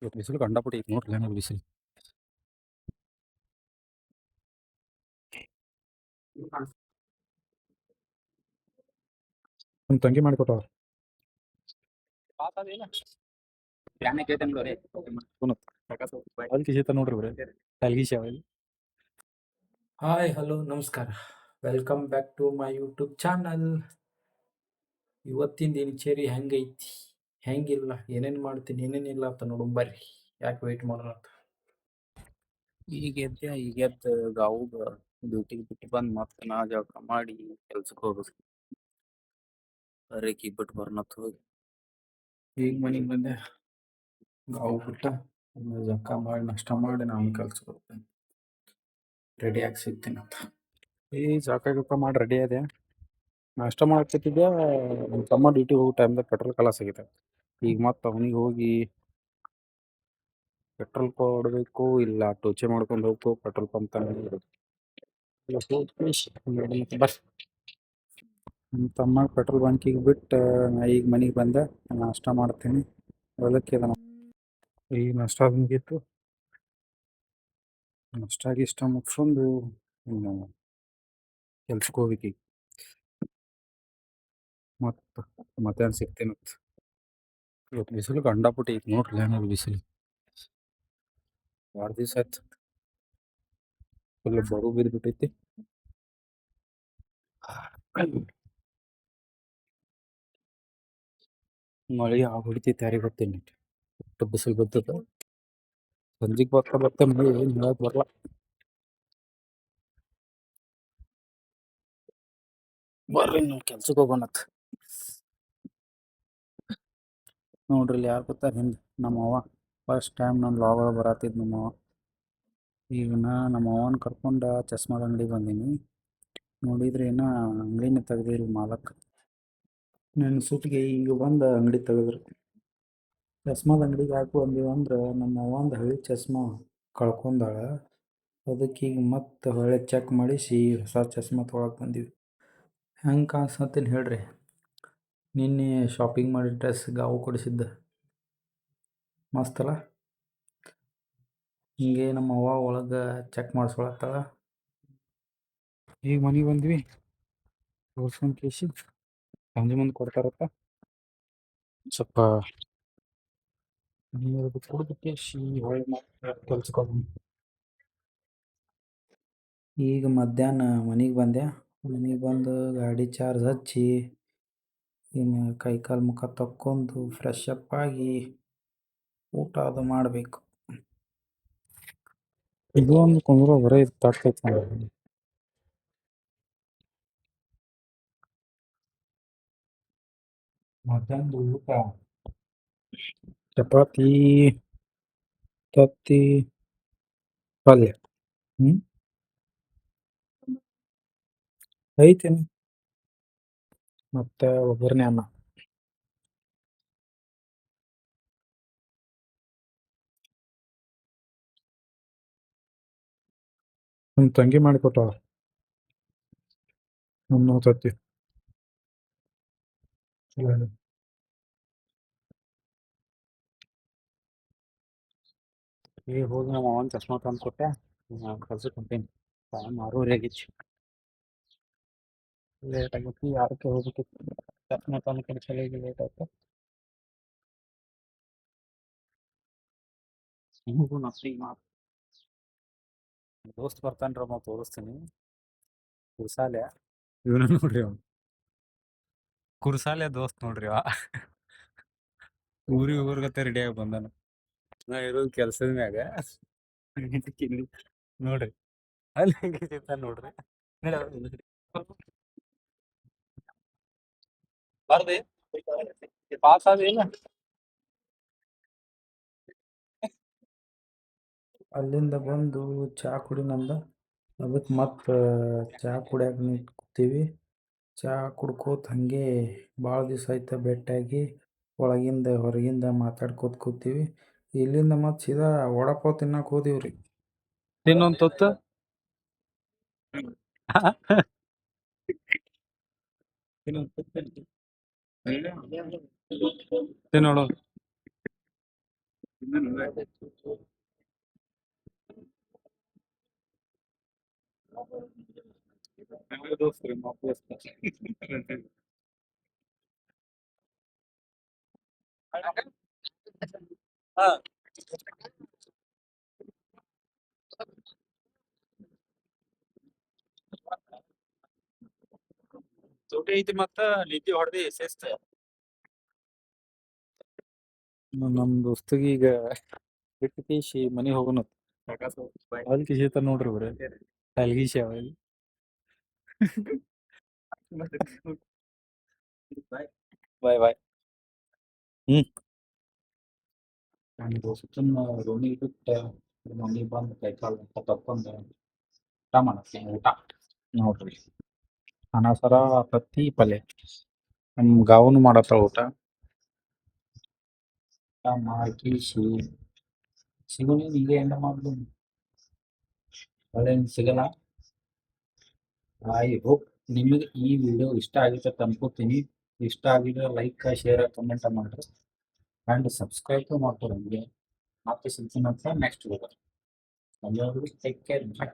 ಇವತ್ತು ಬಿಸಿಲು ಕಂಡಾಪಟ್ಟಿ ಐತಿ ನೋಡ್ರಿ ಏನಾದ್ರು ಬಿಸಿಲು. ನಮ್ಮ ತಂಗಿ ಮಾಡಿಕೊಟ್ಟವ. ಅಲ್ಲಿ ಕಿಶಿತ ನೋಡ್ರಿ ಬರೀ ಅಲ್ಗಿಶಿ ಅವ ಇಲ್ಲಿ. ಹಾಯ್ ಹಲೋ ನಮಸ್ಕಾರ, welcome back to my YouTube channel. ಇವತ್ತಿನ ದಿನಚರಿ ಹೆಂಗೈತಿ ಹೆಂಗಿಲ್ಲ ಏನೇನು ಮಾಡ್ತೀನಿ ಏನೇನಿಲ್ಲ ಅಂತ ನೋಡು ಬರ್ರಿ. ಯಾಕೆ ವೆಯ್ಟ್ ಮಾಡೋಣ ಅಂತ. ಈಗ ಎದ್ದು ಗಾವುಗ ಡ್ಯೂಟಿಗೆ ಬಿಟ್ಟು ಬಂದು ಮತ್ತೆ ನಾ ಜಳಕ ಮಾಡಿ ಕೆಲ್ಸಕ್ಕೆ ಹೋಗ್ಬೇಕು. ರೇಖಿ ಬಿಟ್ಟು ಬರ್ನತ್ ಹೋಗಿ ಈಗ ಮನೆಗೆ ಬಂದೆ, ಗಾವು ಬಿಟ್ಟ ಜಕ್ಕ ಮಾಡಿ ನಷ್ಟ ಮಾಡಿ ನಾನು ಕೆಲ್ಸಕ್ಕೆ ಹೋಗ್ತೇನೆ. ರೆಡಿಯಾಗಿ ಸಿಗ್ತೀನಿ ಅಂತ. ಈ ಜಳಕ ಗಿಳಕ ಮಾಡಿ ರೆಡಿ ಅದೇ ನಾಷ್ಟ ಮಾಡಕ್ತಿದ್ದೆ. ನಮ್ಮ ತಮ್ಮ ಡ್ಯೂಟಿಗೆ ಹೋಗೋ ಟೈಮ್ದಾಗ ಪೆಟ್ರೋಲ್ ಖಲಾಸ್ ಆಗೈತೆ. ಈಗ ಮತ್ತೆ ಅವನಿಗೆ ಹೋಗಿ ಪೆಟ್ರೋಲ್ ಕೊಡಬೇಕು, ಇಲ್ಲ ಟೋಚೆ ಮಾಡ್ಕೊಂಡು ಹೋಗ್ಬೇಕು ಪೆಟ್ರೋಲ್ ಪಂಪ್ ತನಕ. ಬರ್ರಿ ನಮ್ಮ ತಮ್ಮ ಪೆಟ್ರೋಲ್ ಬಂಕಿಗೆ ಬಿಟ್ಟು ನಾ ಈಗ ಮನೆಗೆ ಬಂದೆ. ನಾಷ್ಟ ಮಾಡ್ತೀನಿ. ಹೊಲಕ್ಕೆ ಈಗ ನಾಷ್ಟ ಮುಗೀತು. ನಾಷ್ಟ ಗಿಷ್ಟ ಮುಗಿಸ್ಕೊಂಡು ಕೆಲ್ಸಕ್ಕೆ ಹೋಗ್ಬೇಕು ಈಗ. ಮತ್ತು ಮಧ್ಯಾಹ್ನ ಸಿಗ್ತೇನಂತ. ಇವತ್ತು ಬಿಸಿಲು ಕಂಡಾಪಟ್ಟಿ ಐತಿ ನೋಡ್ರಿ ಏನಾದ್ರು ಬಿಸಿಲು. 2 ದಿವಸ ಆಯ್ತು ಫುಲ್ ಬರು ಬಿದ್ದುಬಿಟ್ಟೈತಿ. ಮಳೆ ಹೊಡಿತೈತಿ ಯಾರಿಗೆ ಗೊತ್ತೇನು. ಒಟ್ಟು ಬಿಸಿಲು ಬಿದ್ದದ. ಸಂಜೆಗೆ ಬರ್ತಾ ಮಳೆ ಏನು ಹೇಳಕ್ ಬರಲ್ಲ. ಬರ್ರಿ ನಾವು ಕೆಲ್ಸಕ್ಕೆ ಹೋಗೋಣತ್. ನೋಡ್ರಿ ಇಲ್ಲಿ ಯಾರು ಗೊತ್ತಾರ ಹಿಂದೆ ನಮ್ಮ ಅವ್ವ. ಫಸ್ಟ್ ಟೈಮ್ ನನ್ನ ಲಾಗ ಬರತ್ತಿದ್ ನಮ್ಮ ಅವ್ವ. ಈಗ ನಮ್ಮ ಅವ್ವನ ಕರ್ಕೊಂಡು ಚಸ್ಮಾದ ಅಂಗಡಿಗೆ ಬಂದೀನಿ. ನೋಡಿದ್ರೆ ಏನೋ ಅಂಗಡಿನೇ ತೆಗ್ದಿಲ್ಲ ಮಾಲಕ್. ನನ್ನ ಸುಟ್ಟಿಗೆ ಈಗ ಬಂದು ಅಂಗಡಿ ತೆಗೆದ್ರು. ಚಸ್ಮಾದ ಅಂಗಡಿಗೆ ಯಾಕೆ ಬಂದೀವಿ ಅಂದ್ರೆ ನಮ್ಮ ಅವ್ವಂದು ಹಳೆ ಚಸ್ಮಾ ಕಳ್ಕೊಂಡಾಳ. ಅದಕ್ಕೆ ಈಗ ಮತ್ತೆ ಹೊಳೆ ಚೆಕ್ ಮಾಡಿಸಿ ಹೊಸ ಚಸ್ಮಾ ತೊಗೊಳಕ್ಕೆ ಬಂದೀವಿ. ಹೆಂಗೆ ಕಾಣಿಸ್ತೀನಿ ಹೇಳ್ರಿ. ನಿನ್ನೆ ಶಾಪಿಂಗ್ ಮಾಡಿ ಡ್ರೆಸ್ ಗಾವು ಕೊಡಿಸಿದ್ದ ಮಸ್ತಲ್ಲ. ಹಿಂಗೆ ನಮ್ಮ ಅವ್ವ ಒಳಗೆ ಚೆಕ್ ಮಾಡಿಸ್ಕೊಳತ್ತಾಳ. ಈಗ ಮನೆಗೆ ಬಂದ್ವಿ. ತೋರ್ಸ್ಕೊಂಡು ಕೇಸಿ ಸಂಜೆ ಮುಂದೆ ಕೊಡ್ತಾರತ್ತ. ಸ್ವಲ್ಪ ನೀರು ಕುಡಿದು ಕೇಸಿ ಹೊಳ್ಳಿ ಮತ್ತೆ ಕೆಲ್ಸಕ್ಕೆ ಹೋಗೋಣ. ಈಗ ಮಧ್ಯಾಹ್ನ ಮನೆಗೆ ಬಂದೆ. ಮನೆಗೆ ಬಂದು ಗಾಡಿ ಚಾರ್ಜ್ ಹಚ್ಚಿ ಇನ್ನು ಕೈಕಾಲು ಮುಖ ತಕ್ಕೊಂಡು ಫ್ರೆಶ್ ಅಪ್ ಆಗಿ ಊಟ ಅದು ಮಾಡಬೇಕು. ಇದು ಒಂದು ಕುಂದ್ರ ಬರೀ ತಟ್ಟೈತಿ ನೋಡಿ. ಮಧ್ಯಾಹ್ನದ ಊಟ ಚಪಾತಿ ತತ್ತಿ ಪಲ್ಯ ಐತೇನು ಮತ್ತೆ ಒಗ್ಗರಣೆ ಅನ್ನ. ನಮ್ಮ ತಂಗಿ ಮಾಡಿಕೊಟ್ಟವ ನಮ್ಮ ತತ್ತಿ. ಈಗ ಹೋಗಿ ನಮ್ಮ ಅವನ ಚಸ್ಮಾ ತಂದು ಕೊಟ್ಟೆ. ಕೆಲ್ಸಕ್ಕೆ ಹೊಂಟೇನಿ. ಟೈಮ್ 6:30 ಆಗಿತ್ತು. ಲೇಟ್ ಆಗೈತಿ. 6ಕ್ಕೆ ಹೋಗ್ಬೇಕಿತ್ತು. ಚಸ್ಮಾ ತಂದು ಕೊಡಿಸಲಿಗೆ ಲೇಟ್ ಆಯ್ತು. ನಿಮಗೂ ನಸ್ರಿ ಮಾತು ದೋಸ್ತ್ ಬರ್ತಾನ್ರ ನಾವು ತೋರಿಸ್ತೀನಿ. ಕುರ್ಸಾಲೆ ಇವನು ನೋಡ್ರಿ ಅವ್ನು. ಕುರ್ಸಾಲೆ ದೋಸ್ತ್ ನೋಡ್ರಿ ಅವ. ಊರಿಗತ್ತೆ ರೆಡಿಯಾಗಿ ಬಂದಾನ. ನಾ ಇರೋದು ಕೆಲ್ಸದ ಮ್ಯಾಗ ನೋಡ್ರಿ ಅಲ್ಲಿ ಹೆಂಗ ನೋಡ್ರಿ. ಬರ್ದಿ ಪಾಸ್ ಆದಿಲ್ಲ. ಅಲ್ಲಿಂದ ಬಂದು ಚಹಾ ಕುಡಿನಂದ. ಅದಕ್ಕೆ ಮತ್ತೆ ಚಹಾ ಕುಡಿಯಕ್ಕೆ ನಿಂತ್ಕೊತೀವಿ. ಚಹಾ ಕುಡ್ಕೋತ ಹಾಗೆ ಭಾಳ ದಿವಸ ಆಯ್ತು ಭೇಟಿಯಾಗಿ ಒಳಗಿಂದ ಹೊರಗಿಂದ ಮಾತಾಡ್ಕೋತ ಕೂತೀವಿ. ಇಲ್ಲಿಂದ ಮತ್ತೆ ಸೀದಾ ವಡಾಪಾವ್ ತಿನ್ನಕ್ಕೆ ಹೋದಿವ್ರಿ. ಇನ್ನೊಂದು ತೊತ್ತು ನೋಡು. ದೋಸ್ತ್ರಿ ತುಟಿ ಐತಿ ಮತ್ತ ನಿದ್ದೆ ಹೊಡೆದಿ ಶಿಸ್ತ ನಮ್ ದೋಸ್ತಿಗೆ ಈಗ ಬಿಟ್ಟು ತೀಸಿ ಮನೆಗೆ ಹೋಗೋಣ ಅಲ್ಲಿ ಕಿಸಿತ ನೋಡ್ರಿ ಬರೀ ಅಲ್ಗೀಸಿ ಅವಲ್ಲಿ ಬಾಯ್ ಬಾಯ್ ಹ್ಮ್ ನನ್ನ ದೋಸ್ತನ ರೂಮಿಗೆ ಬಿಟ್ಟು ಮನೆಗೆ ಬಂದು ಕೈ ಕಾಲು ಮುಖ ತಕ್ಕೊಂಡು ಊಟ ಮಾಡತ್ತೀನಿ ಊಟ ನೋಡ್ರಿ ಅನ್ನ ಸಾರ ತತ್ತಿ ಪಲ್ಯ ನಮ್ಮ ಗಾವನು ಮಾಡತ್ತ ಊಟ ಊಟ ಮಾಡಿ ಸಿಗೋಣ ಈಗ ಎಂಡ ಮಾಡ್ಲು ಒಳ್ಳೆ ಸಿಗಲ್ಲ ಐ ಹೋಪ್ ನಿಮಗೆ ಈ ವಿಡಿಯೋ ಇಷ್ಟ ಆಗಿದೆ ಅಂತ ಅನ್ಕೋತೀನಿ ಇಷ್ಟ ಆಗಿದ್ರೆ ಲೈಕ್ ಶೇರ್ ಕಮೆಂಟ್ ಮಾಡ್ರಿ ಆ್ಯಂಡ್ ಸಬ್ಸ್ಕ್ರೈಬ್ ಮಾಡ್ತಾರೆ ನಮಗೆ ಮತ್ತೆ ಸಿಗ್ತೀನಿ ಅಂತ ನೆಕ್ಸ್ಟ್ ವಿಡಿಯೋ ಎಲ್ಲರಿಗೂ ಟೇಕ್ ಕೇರ್ ಬಾಯ್